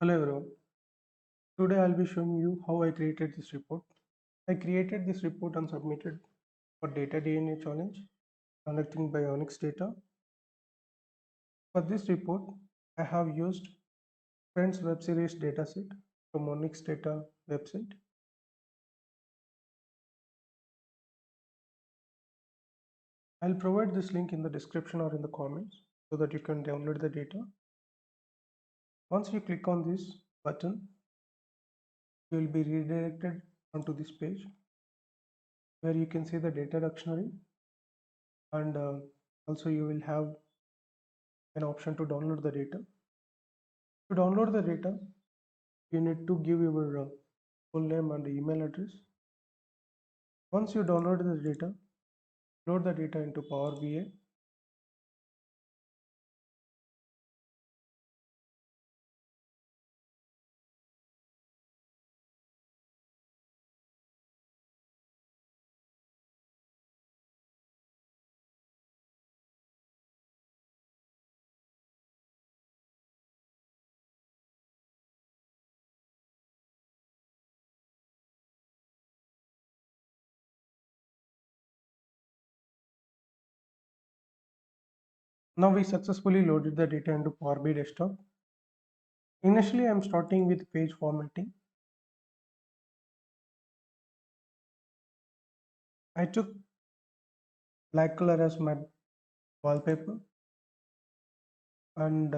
Hello everyone. Today I'll be showing you how I created this report. I created this report and submitted for Data DNA Challenge conducting by Onyx Data. For this report, I have used Friends Web Series dataset from Onyx Data website. I'll provide this link in the description or in the comments so that you can download the data. Once you click on this button, you will be redirected onto this page where you can see the data dictionary and also you will have an option to download the data. To download the data, you need to give your full name and email address. Once you download the data, load the data into Power BI. Now we successfully loaded the data into Power BI desktop. Initially, I'm starting with page formatting. I took black color as my wallpaper, and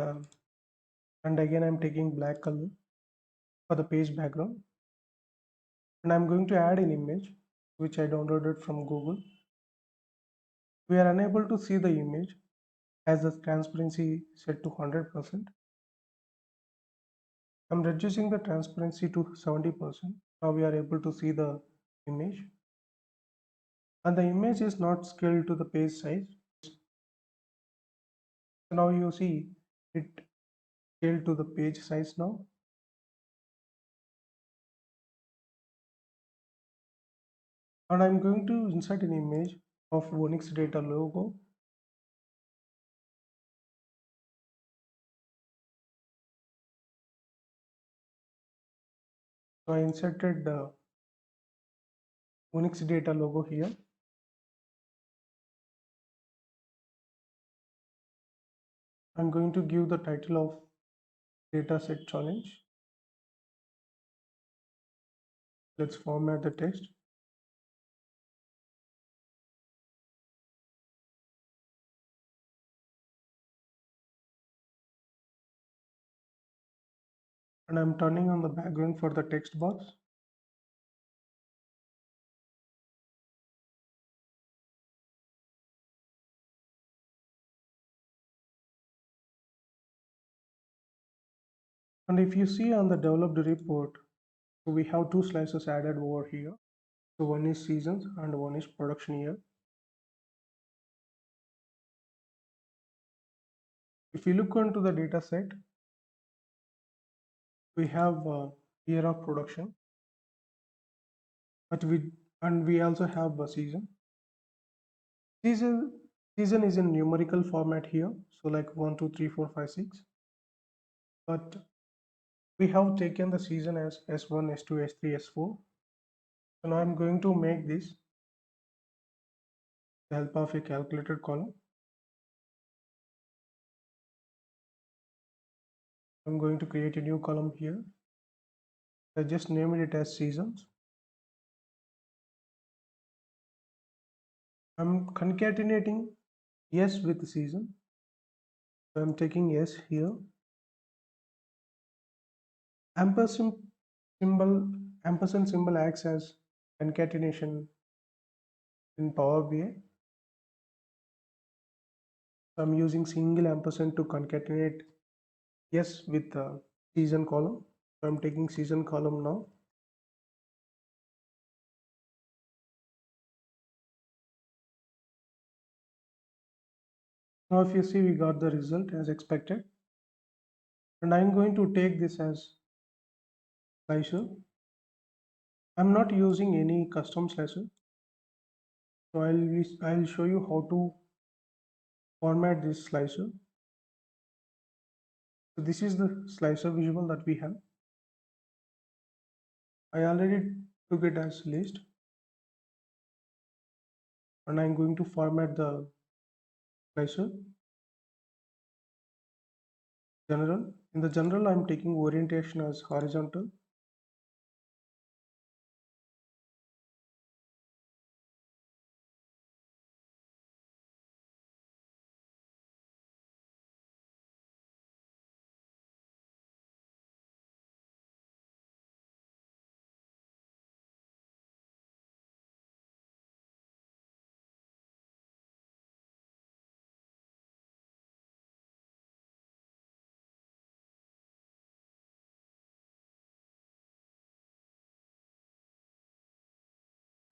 again I'm taking black color for the page background, and I'm going to add an image which I downloaded from Google. We are unable to see the image as the transparency set to 100%. I'm reducing the transparency to 70%. Now we are able to see the image, and the image is not scaled to the page size. So now you see it scaled to the page size now. And I'm going to insert an image of Onyx Data logo. So I inserted the Onyx Data logo here. I'm going to give the title of Dataset Challenge. Let's format the text. And I'm turning on the background for the text box. And if you see on the developed report, we have two slices added over here. So one is seasons and one is production year. If you look into the data set, we have a year of production, but we also have a season. Season is in numerical format here, so like 1, 2, 3, 4, 5, 6. But we have taken the season as S1, S2, S3, S4. So now I'm going to make this with the help of a calculated column. I'm going to create a new column here. I just named it as seasons. I'm concatenating S with season. So I'm taking S here. Ampersand symbol acts as concatenation in Power BI. So I'm using single ampersand to concatenate S with the season column. So I'm taking season column now. Now if you see, we got the result as expected. And I'm going to take this as slicer. I'm not using any custom slicer. So I'll show you how to format this slicer. So this is the slicer visual that we have. I already took it as list, and I'm going to format the slicer. General. In the general, I'm taking orientation as horizontal.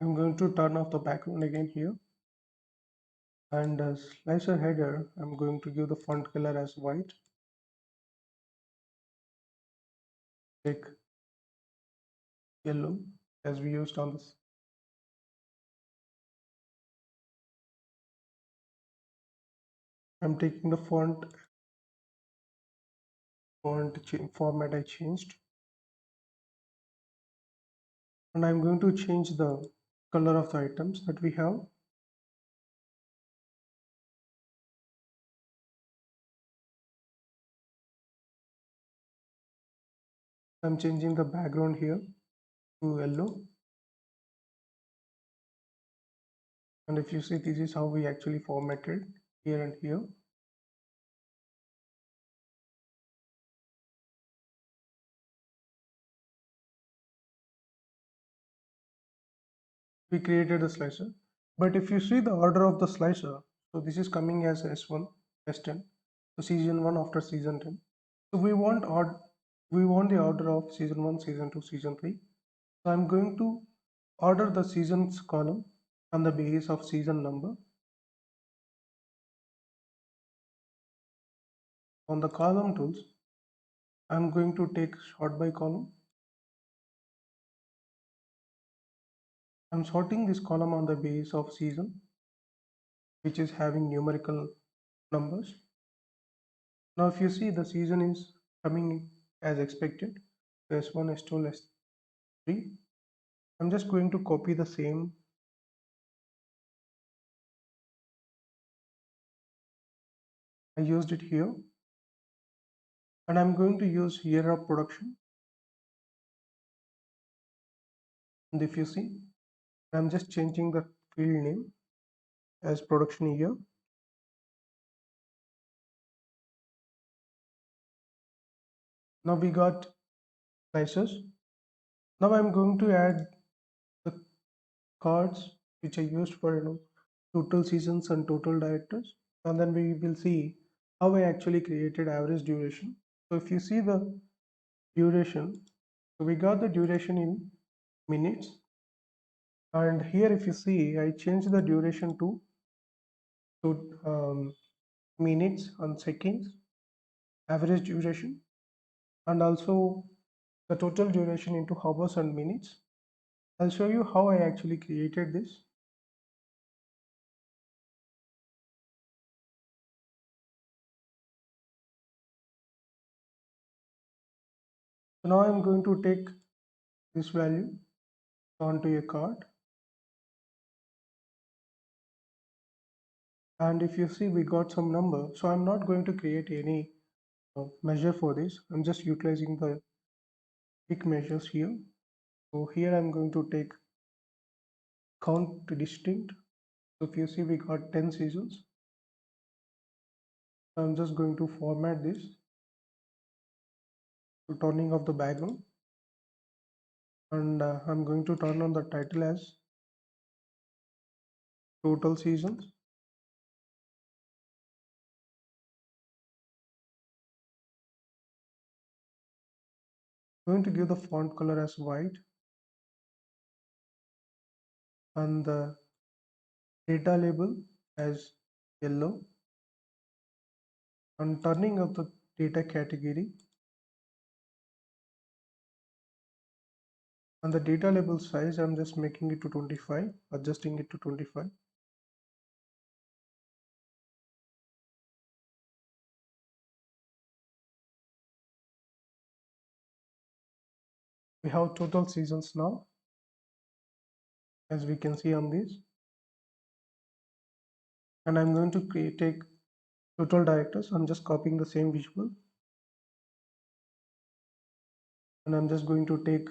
I'm going to turn off the background again here. And slicer header, I'm going to give the font color as white. Take yellow as we used on this. I'm taking the font format I changed. And I'm going to change the color of the items that we have. I'm changing the background here to yellow. And if you see, this is how we actually formatted here and here. We created a slicer. But if you see the order of the slicer, so this is coming as S1, S10, so season 1 after season 10. So we want the order of season 1, season 2, season 3. So I'm going to order the seasons column on the basis of season number. On the column tools, I'm going to take sort by column. I'm sorting this column on the basis of season, which is having numerical numbers. Now if you see, the season is coming as expected, S1, S2, S3. I'm just going to copy the same. I used it here, and I'm going to use year of production. And if you see, I'm just changing the field name as production year. Now we got slices. Now I'm going to add the cards which I used for total seasons and total directors, and then we will see how I actually created average duration. So if you see the duration, so we got the duration in minutes, and here if you see, I changed the duration to minutes and seconds, average duration, and also the total duration into hours and minutes. I'll show you how I actually created this. So now I'm going to take this value onto a card, and if you see, we got some number. So I'm not going to create any measure for this. I'm just utilizing the quick measures here. So here I'm going to take count to distinct. So if you see, we got 10 seasons. I'm just going to format this to turning off the background, and I'm going to turn on the title as total seasons. I'm going to give the font color as white and the data label as yellow, and turning up the data category, and the data label size I'm just making it to 25, adjusting it to 25. We have total seasons now, as we can see on this, and I'm going to take total directors. I'm just copying the same visual, and I'm just going to take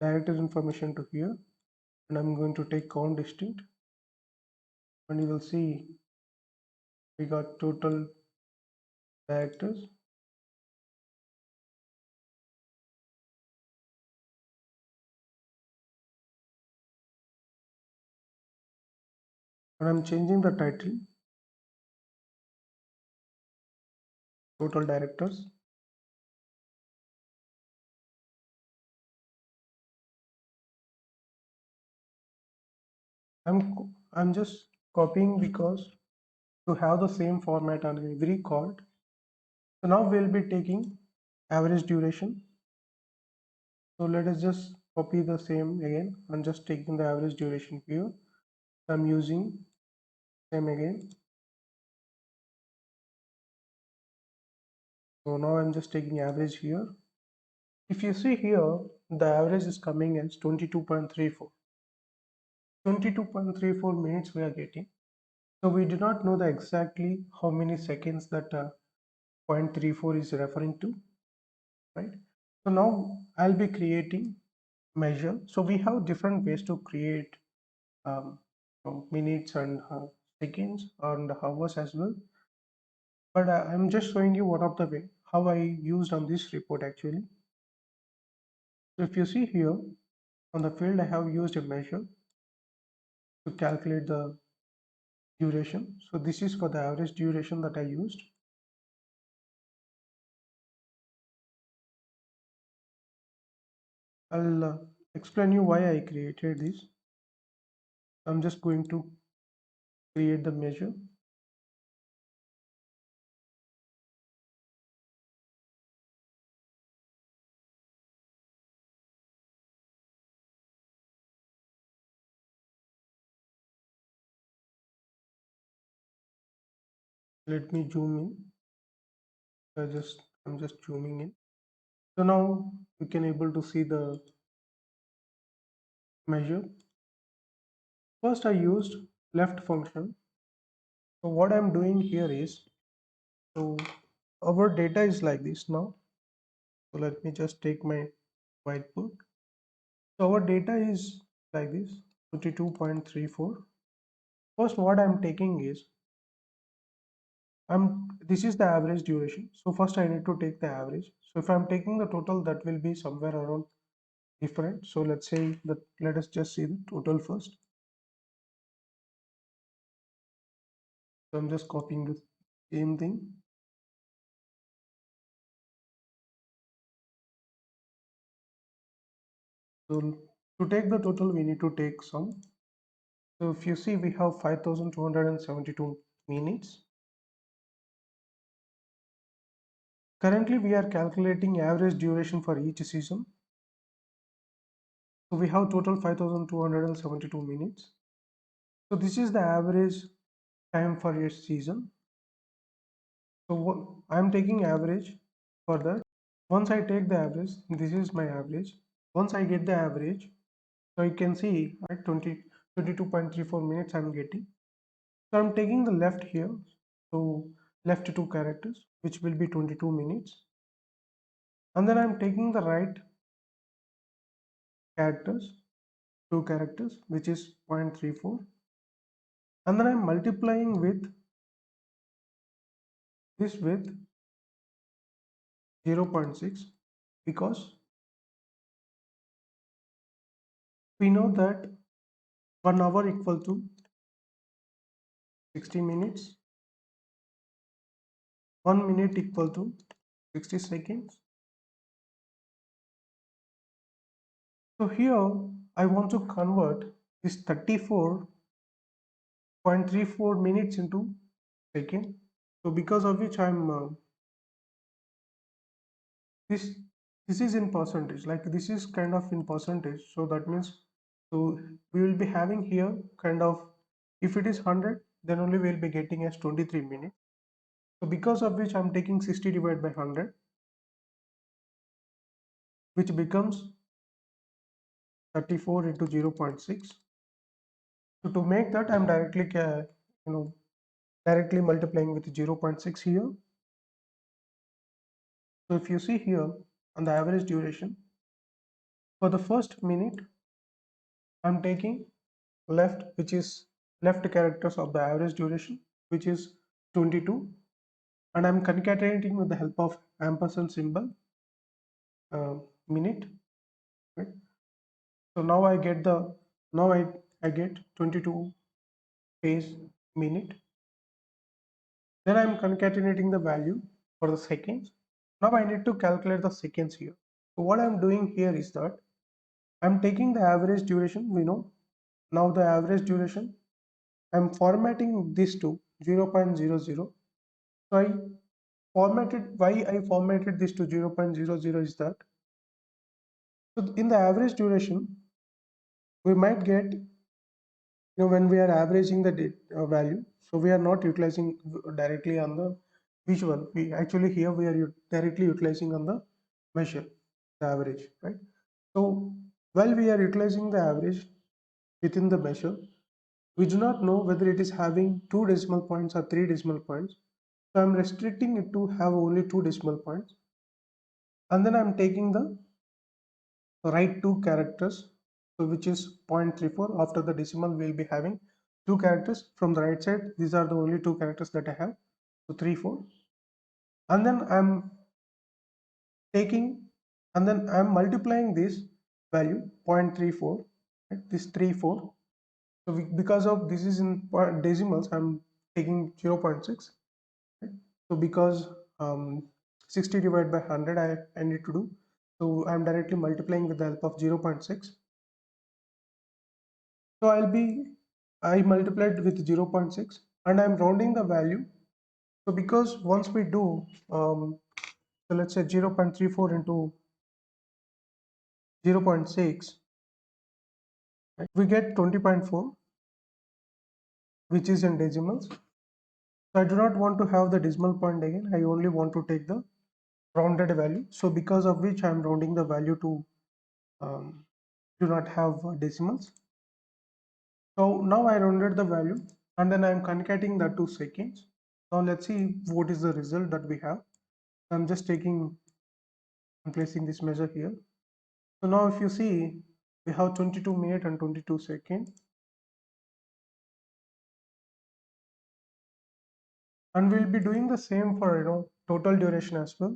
director information to here, and I'm going to take count distinct, and you will see we got total directors. And I'm changing the title, total directors. I'm just copying because to have the same format on every chord. So now we'll be taking average duration. So let us just copy the same again. I'm just taking the average duration here. I'm using same again. So now I'm just taking average here. If you see here, the average is coming as 22.34. 22.34 minutes we are getting. So we do not know the exactly how many seconds that 0.34 is referring to, right? So now I'll be creating measure. So we have different ways to create minutes and seconds and hours as well. But I'm just showing you one of the way how I used on this report actually. So if you see here on the field, I have used a measure to calculate the duration. So this is for the average duration that I used. I'll explain you why I created this. I'm just going to create the measure. Let me zoom in. I'm just zooming in. So now you can able to see the measure. First I used left function. So what I'm doing here is, so our data is like this now. So let me just take my whiteboard. So our data is like this, 22.34. First what I'm taking is, this is the average duration. So first I need to take the average. So if I'm taking the total, that will be somewhere around different. So let's say that, let us just see the total first. So I'm just copying the same thing. So to take the total, we need to take sum. So if you see, we have 5,272 minutes. Currently, we are calculating average duration for each season. So we have total 5,272 minutes. So this is the average time for each season. So I'm taking average for that. Once I take the average, this is my average. Once I get the average, so you can see at 22.34 minutes I'm getting. So I'm taking the left here. So left two characters, which will be 22 minutes. And then I'm taking the right characters, two characters, which is 0.34. And then I'm multiplying with this with 0.6, because we know that 1 hour equal to 60 minutes, 1 minute equal to 60 seconds. So here I want to convert this 34.34 minutes into second. So because of which I'm this is in percentage, like this is kind of in percentage. So that means, so we will be having here kind of, if it is 100, then only we'll be getting as 23 minutes. So because of which I'm taking 60 divided by 100. which becomes 34 into 0.6. So to make that, I'm directly directly multiplying with 0.6 here. So if you see here on the average duration, for the first minute, I'm taking left, which is left characters of the average duration, which is 22, and I'm concatenating with the help of ampersand symbol, minute, right? So now I get I get 22 phase minute. Then I'm concatenating the value for the seconds. Now I need to calculate the seconds here. So what I'm doing here is that I'm taking the average duration. We know now the average duration. I'm formatting this to 0.00. So why I formatted this to 0.00 is that, so in the average duration, we might get, when we are averaging the value, so we are not utilizing directly on the visual. We actually here we are directly utilizing on the measure, the average, right? So while we are utilizing the average within the measure, we do not know whether it is having 2 decimal points or 3 decimal points. So I'm restricting it to have only 2 decimal points, and then I'm taking the right two characters, so which is 0.34. After the decimal, we'll be having two characters from the right side. These are the only two characters that I have, so 3 4. And then taking I'm multiplying this value 0.34, right? This 34. So because of this is in decimals, I'm taking 0.6, right? So because 60 divided by 100 I need to do, so I'm directly multiplying with the help of 0.6. So I multiplied with 0.6 and I'm rounding the value. So because once we do, so let's say 0.34 into 0.6, right, we get 20.4, which is in decimals. So I do not want to have the decimal point again. I only want to take the rounded value. So because of which I'm rounding the value to do not have decimals. So now I rounded the value and then I'm concatenating that to seconds. Now let's see what is the result that we have. I'm just taking and placing this measure here. So now if you see, we have 22 minutes and 22 seconds. And we'll be doing the same for total duration as well.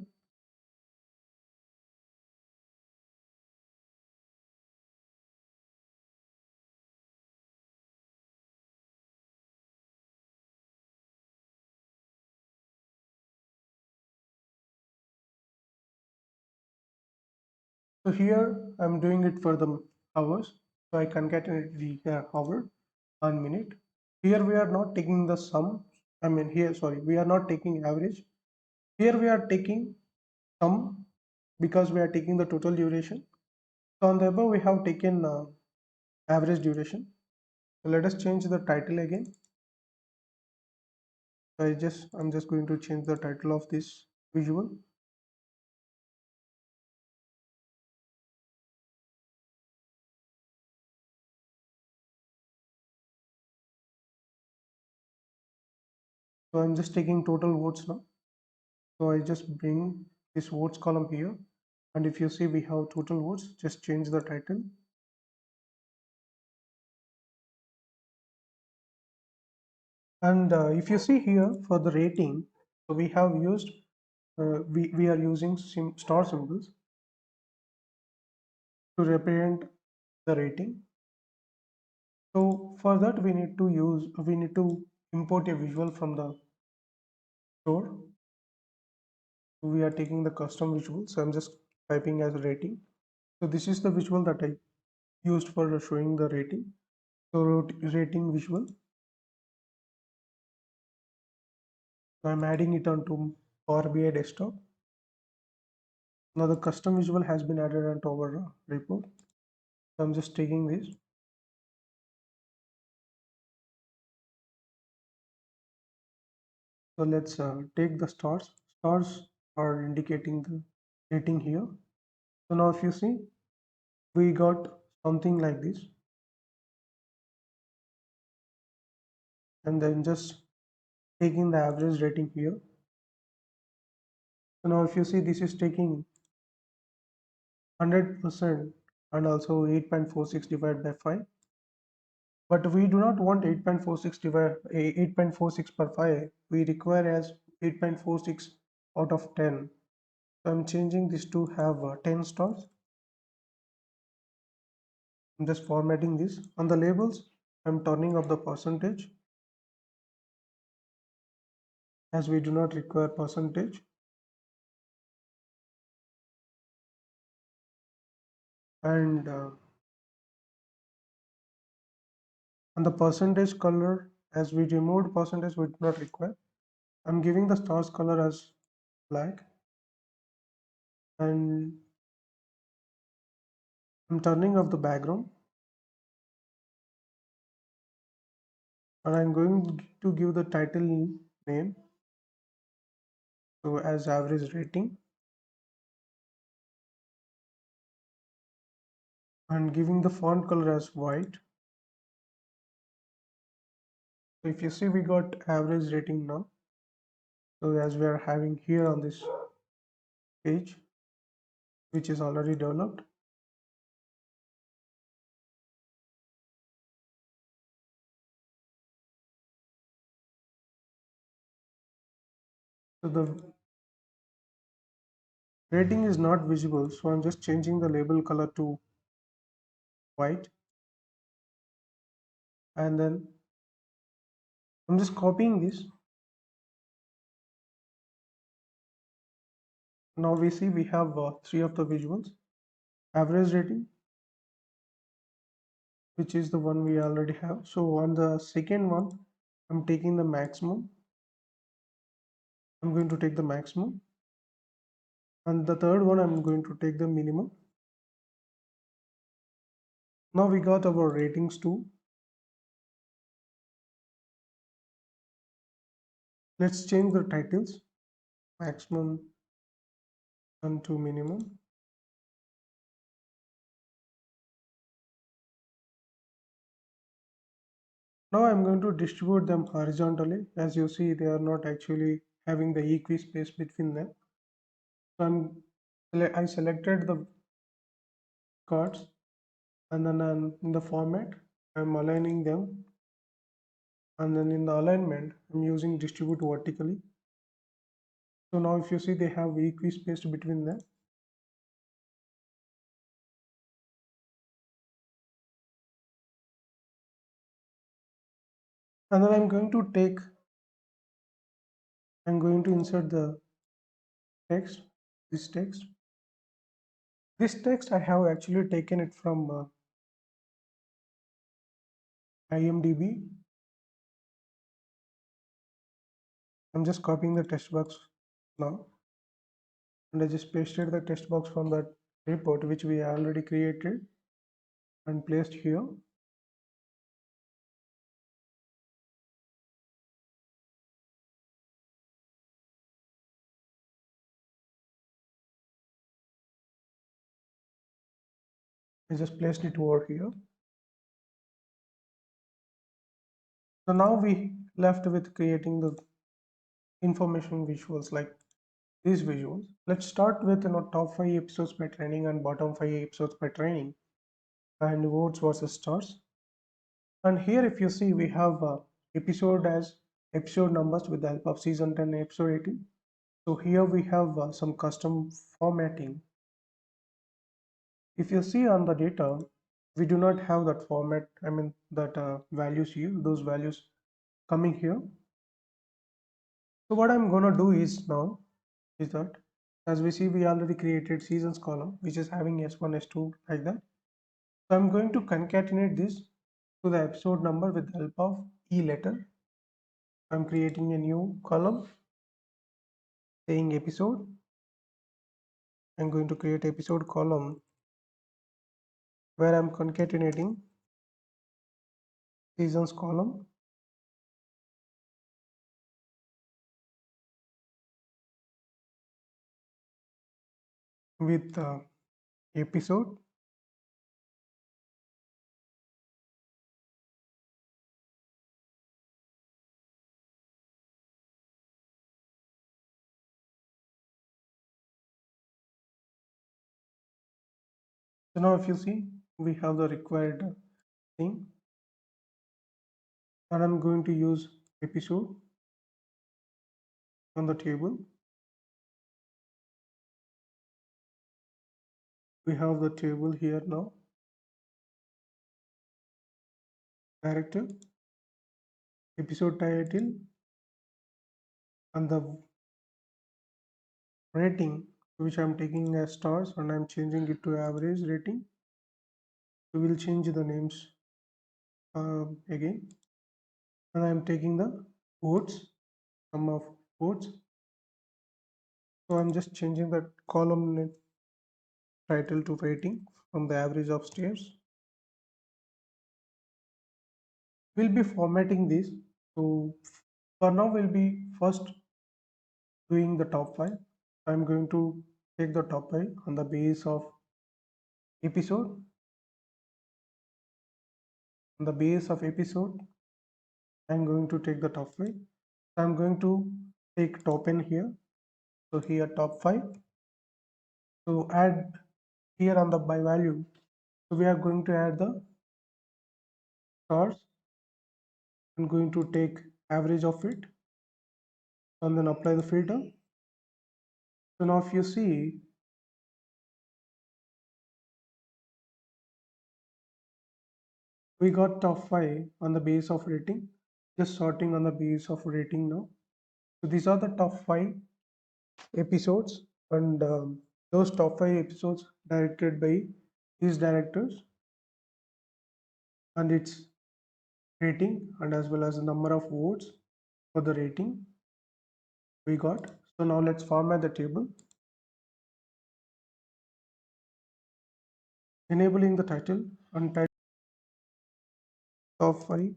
So here I'm doing it for the hours. So I concatenate the hour and minute. Here we are not taking the sum. We are not taking average. Here we are taking sum because we are taking the total duration. So on the above we have taken average duration. So let us change the title again. So I'm just going to change the title of this visual. So I'm just taking total votes now. So I just bring this votes column here. And if you see we have total votes, just change the title. And if you see here for the rating, so we have used, we are using star symbols to represent the rating. So for that we need to import a visual from the store. We are taking the custom visual. So I'm just typing as rating. So this is the visual that I used for showing the rating. So rating visual. So I'm adding it onto Power BI desktop. Now the custom visual has been added onto our report. So I'm just taking this. So let's take the stars. Stars are indicating the rating here. So now if you see, we got something like this, and then just taking the average rating here. So now if you see, this is taking 100% and also 8.46 divided by 5. But we do not want 8.46 divided 8.46 per 5. We require as 8.46 out of 10. So I'm changing this to have 10 stars. I'm just formatting this. On the labels, I'm turning off the percentage as we do not require percentage. And on the percentage color, as we removed percentage, we do not require. I'm giving the stars color as black, and I'm turning off the background, and I'm going to give the title name so as average rating, and giving the font color as white. So if you see, we got average rating now. So as we are having here on this page, which is already developed. So the rating is not visible, so I'm just changing the label color to white, and then I'm just copying this. Now we see we have three of the visuals. Average rating, which is the one we already have. So on the second one, I'm taking the maximum. I'm going to take the maximum. And the third one, I'm going to take the minimum. Now we got our ratings too. Let's change the titles, maximum and to minimum. Now I'm going to distribute them horizontally. As you see, they are not actually having the equi space between them. So I selected the cards, and then in the format, I'm aligning them, and then in the alignment, I'm using distribute vertically. So now if you see, they have equi space between them. And then I'm going to insert the text, this text. This text I have actually taken it from IMDb. I'm just copying the text box now, and I just pasted the text box from that report which we already created and placed here. I just placed it over here. So now we left with creating the information visuals like these visuals. Let's start with top 5 episodes by training and bottom 5 episodes by training and votes versus stars. And here if you see, we have episode as episode numbers with the help of season 10 episode 18. So here we have some custom formatting. If you see on the data, we do not have that format, I mean that values here, those values coming here. So what I'm gonna do is now is that, as we see, we already created seasons column which is having S1, S2 like that. So I'm going to concatenate this to the episode number with the help of E letter. I'm creating a new column saying episode. I'm going to create episode column where I'm concatenating seasons column with episode, so now if you see we have the required thing, and I'm going to use episode on the table. We have the table here now, character, episode title, and the rating, which I'm taking as stars and I'm changing it to average rating. We will change the names again, and I'm taking the votes, sum of votes. So I'm just changing the column title to rating from the average of stairs. We'll be formatting this. So for now we'll be first doing the top 5. I'm going to take the top 5 on the base of episode. On the base of episode, I'm going to take the top 5. So I'm going to take top n here. So here top 5. So add here on the by value. So we are going to add the stars. I'm going to take average of it and then apply the filter. So now if you see, we got top 5 on the base of rating, just sorting on the base of rating now. So these are the top 5 episodes, and those top 5 episodes directed by these directors, and its rating, and as well as the number of votes for the rating we got. So now let's format the table, enabling the title and type top 5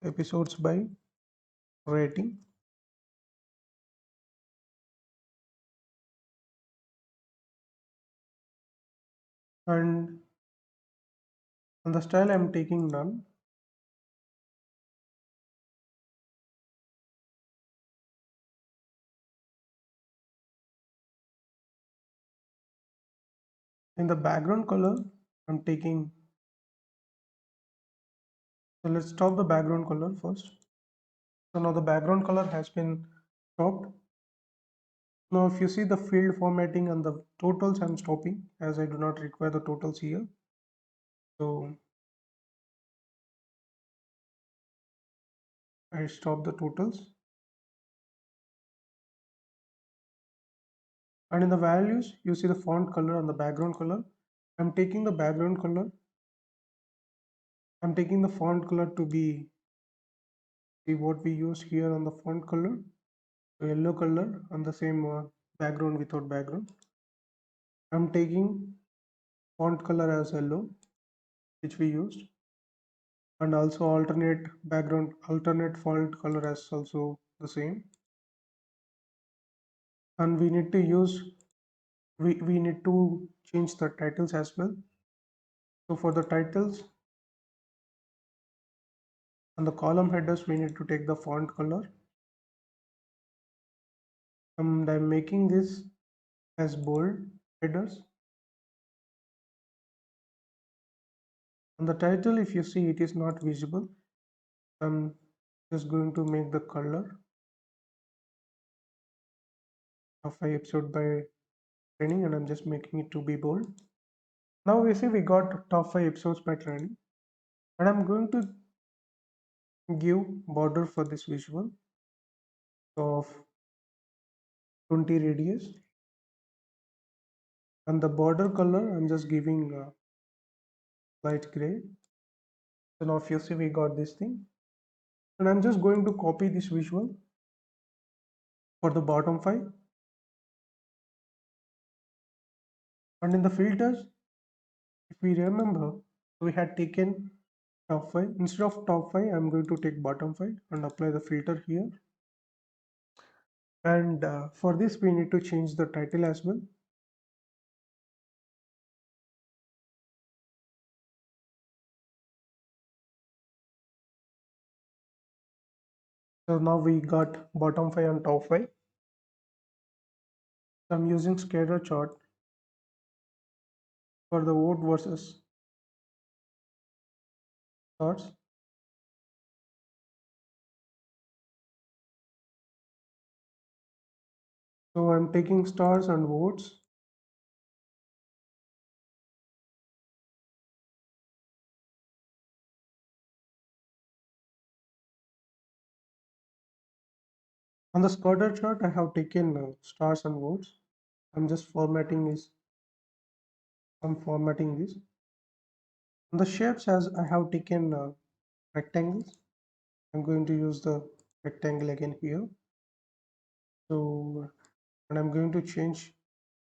episodes by rating. And on the style I'm taking none. In the background color I'm taking, so let's stop the background color first. So now the background color has been stopped. Now if you see the field formatting and the totals, I'm stopping as I do not require the totals here. So I stop the totals. And in the values, you see the font color and the background color. I'm taking the background color. I'm taking the font color to be, see what we use here on the font color. So yellow color on the same background without background. I'm taking font color as yellow, which we used, and also alternate background, alternate font color as also the same. And we need to use, we need to change the titles as well. So for the titles and the column headers, we need to take the font color, and I'm making this as bold headers. On the title, if you see, it is not visible. I'm just going to make the color of my episode by training, and I'm just making it to be bold. Now we see we got top 5 episodes by training, and I'm going to give border for this visual of 20 radius, and the border color I'm just giving light gray. So now if you see, we got this thing, and I'm just going to copy this visual for the bottom 5. And in the filters, if we remember, we had taken top 5. Instead of top 5, I'm going to take bottom 5 and apply the filter here. And for this we need to change the title as well. So now we got bottom 5 and top 5. So I'm using scatter chart for the vote versus charts. So I'm taking stars and votes. On the scatter chart, I have taken stars and votes. I'm just formatting this. I'm formatting this. On the shapes, as I have taken rectangles, I'm going to use the rectangle again here. So, and I'm going to change.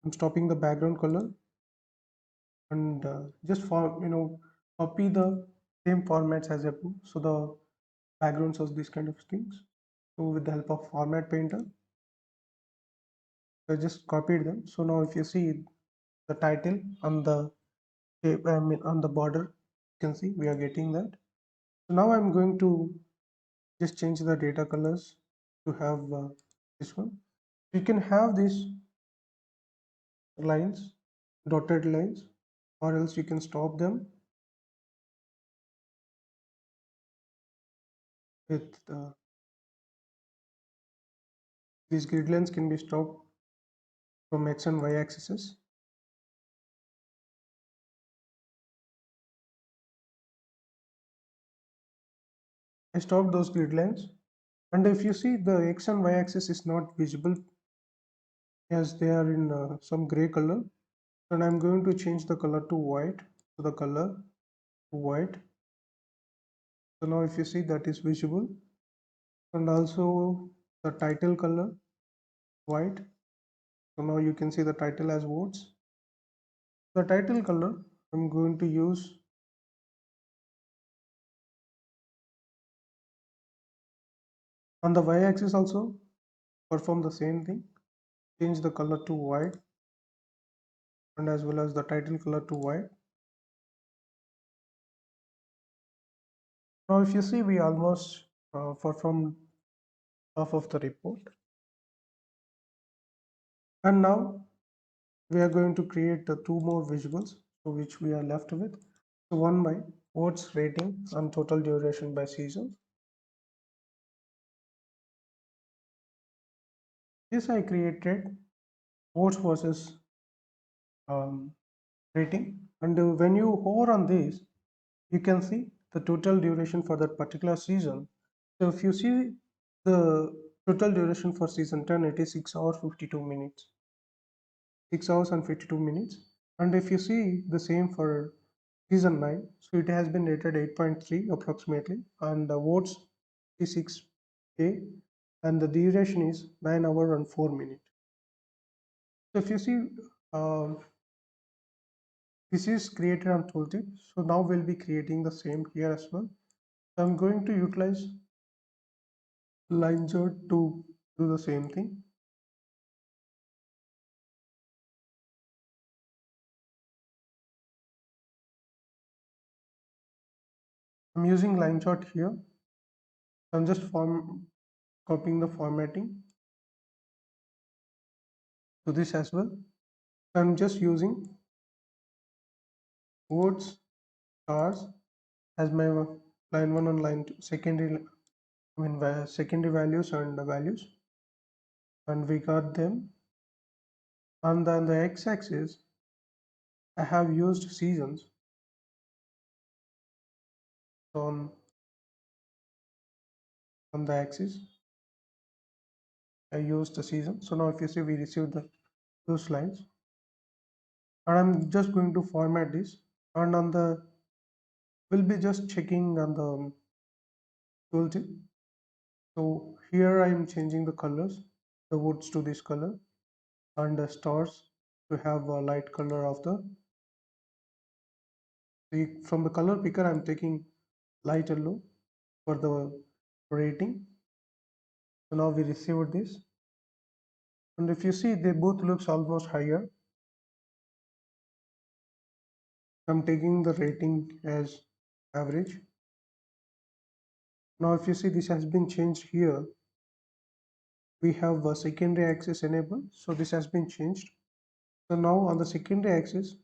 I'm stopping the background color and just copy the same formats as above. So the backgrounds of these kind of things. So with the help of Format Painter, I just copied them. So now if you see the title on the shape, I mean on the border, you can see we are getting that. So now I'm going to just change the data colors to have this one. You can have these lines, dotted lines, or else you can stop them with these grid lines can be stopped from X and Y axes. I stopped those grid lines, and if you see the X and Y axis is not visible as they are in some gray color, and I'm going to change the color to white. So the color to white. So now if you see that is visible, and also the title color white. So now you can see the title as votes. The title color I'm going to use on the y-axis also perform the same thing. Change the color to white and as well as the title color to white. Now if you see we almost performed half of the report. And now we are going to create the two more visuals, so which we are left with. So one by votes rating and total duration by season. This I created votes versus rating, and when you hover on this, you can see the total duration for that particular season. So if you see the total duration for season 10, it is 6 hours 52 minutes. 6 hours and 52 minutes. And if you see the same for season 9, so it has been rated 8.3 approximately, and the votes is 6K, and the duration is 9 hours and 4 minutes. So if you see, this is created on tooltip. So now we'll be creating the same here as well. So I'm going to utilize line chart to do the same thing. I'm using line chart here. I'm just copying the formatting to this as well. I'm just using votes stars as my line 1 and line 2 secondary, secondary values and the values, and we got them. And then the x-axis I have used seasons on the axis. I used the season. So now if you see we received those lines, and I'm just going to format this, and on the we'll be just checking on the tooltip. So here I am changing the colors, the woods to this color, and the stars to have a light color of the. From the color picker I'm taking light yellow for the rating. So now we received this. And if you see, they both looks almost higher. I'm taking the rating as average. Now if you see, this has been changed here. We have a secondary axis enabled, so this has been changed. So now on the secondary axis,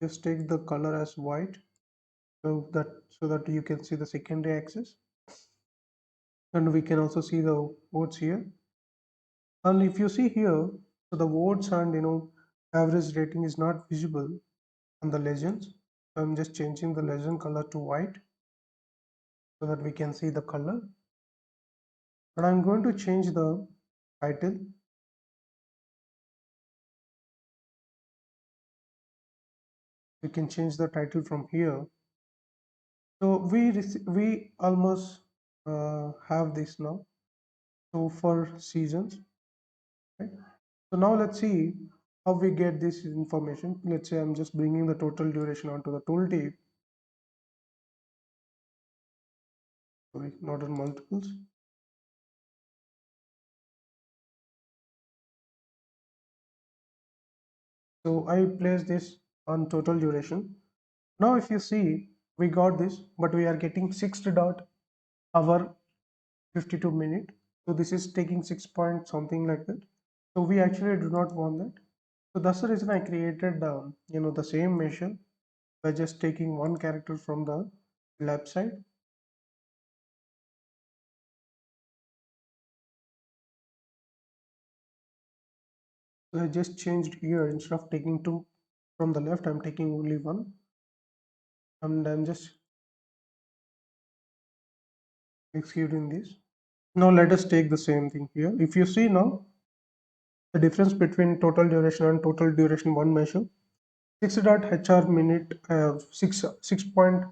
just take the color as white, so that you can see the secondary axis, and we can also see the votes here. And if you see here, so the votes and average rating is not visible on the legends. So I'm just changing the legend color to white so that we can see the color. And I'm going to change the title. We can change the title from here. So we almost have this now. So for seasons, right? So now let's see how we get this information. Let's say I'm just bringing the total duration onto the tooltip. Sorry, not on multiples. So I place this on total duration. Now if you see, we got this, but we are getting 6 dot hour 52 minute. So this is taking 6 point something like that. So we actually do not want that. So that's the reason I created the same measure by just taking one character from the left side. So I just changed here, instead of taking two from the left, I'm taking only one, and I'm just executing this. Now let us take the same thing here. If you see now, the difference between total duration and total duration one measure, 6 dot hr minute, 6 point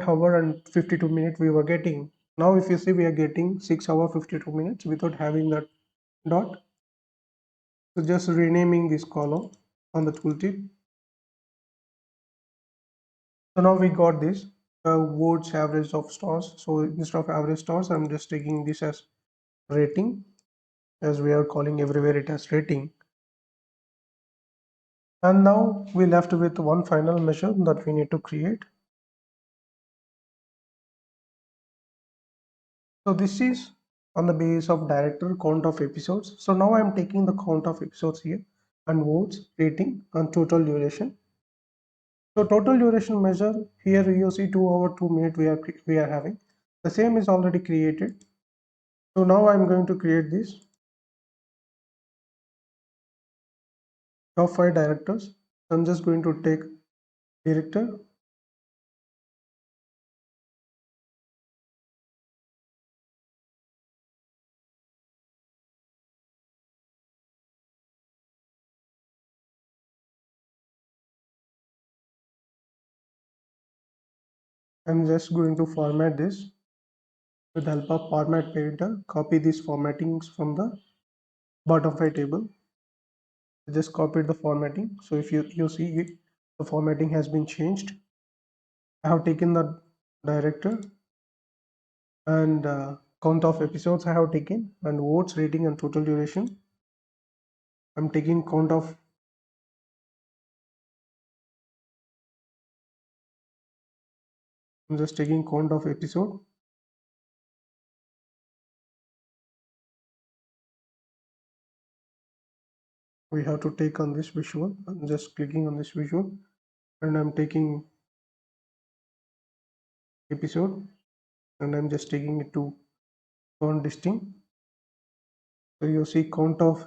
hour and 52 minutes we were getting. Now if you see, we are getting 6 hour 52 minutes without having that dot. So just renaming this column on the tooltip. So now we got this votes average of stars. So instead of average stars, I'm just taking this as rating, as we are calling everywhere it as rating. And now we left with one final measure that we need to create. So this is on the basis of director count of episodes. So now I'm taking the count of episodes here, and votes, rating, and total duration. So total duration measure here, you see 2 hour 2 minute we are having. The same is already created. So now I'm going to create this top 5 directors. I'm just going to take director, I'm just going to format this with the help of format painter. Copy these formattings from the bottom 5 table. Just copied the formatting. So if you see it, the formatting has been changed. I have taken the director, and count of episodes I have taken, and votes, rating, and total duration. I'm taking count of I'm just taking count of episode. We have to take on this visual. I'm just clicking on this visual, and I'm taking episode, and I'm just taking it to count distinct. So you see count of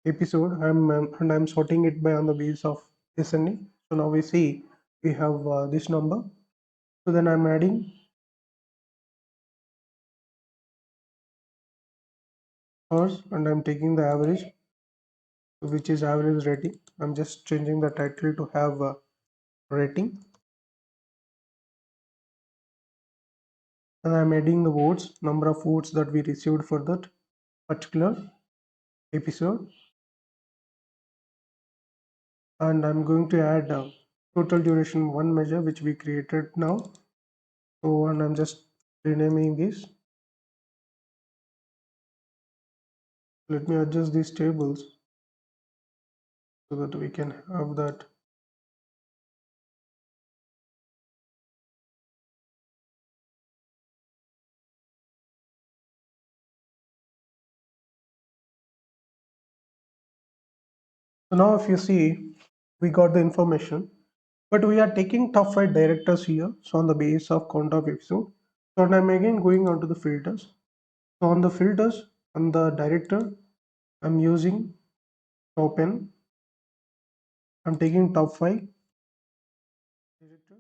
episode. I'm sorting it by on the basis of descending. So now we see we have this number. So then I'm adding hours, and I'm taking the average, which is average rating. I'm just changing the title to have a rating, and I'm adding the votes, number of votes that we received for that particular episode, and I'm going to add total duration one measure which we created now. So, and I'm just renaming this. Let me adjust these tables so that we can have that. So now if you see, we got the information, but we are taking top 5 directors here. So on the base of count of episode. So I'm again going on to the filters. So on the filters, on the director, I'm using top n. I'm taking top 5 director.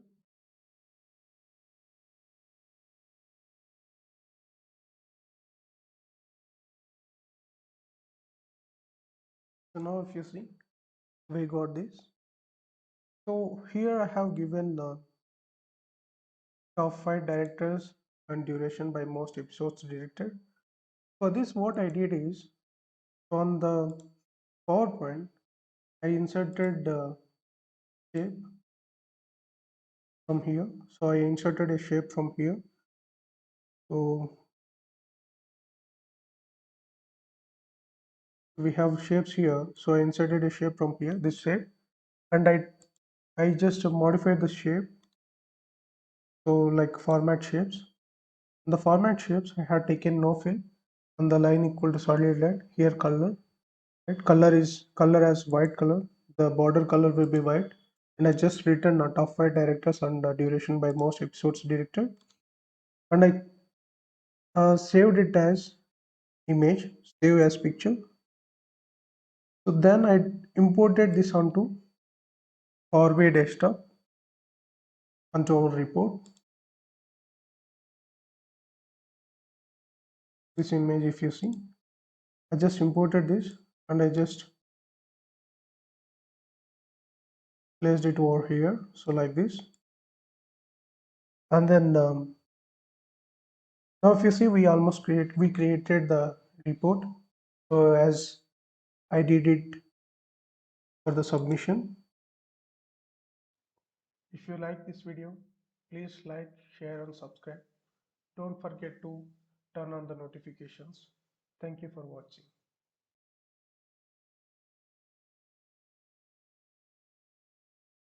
So now if you see, we got this. So here I have given top 5 directors and duration by most episodes directed. For this, what I did is on the PowerPoint, I inserted shape from here. So I inserted a shape from here. So we have shapes here. So I inserted a shape from here, this shape, and I just modified the shape. So like format shapes. In the format shapes, I had taken no fill and the line equal to solid line. Here color, right? Color as white color. The border color will be white. And I just written a top 5 directors and duration by most episodes directed. And I saved it as image, save as picture. So then I imported this onto Power BI desktop, onto our report. This image, if you see, I just imported this and I just placed it over here. So like this. And then now if you see, we created the report. So as I did it for the submission. If you like this video, please like, share and subscribe. Don't forget to turn on the notifications. Thank you for watching.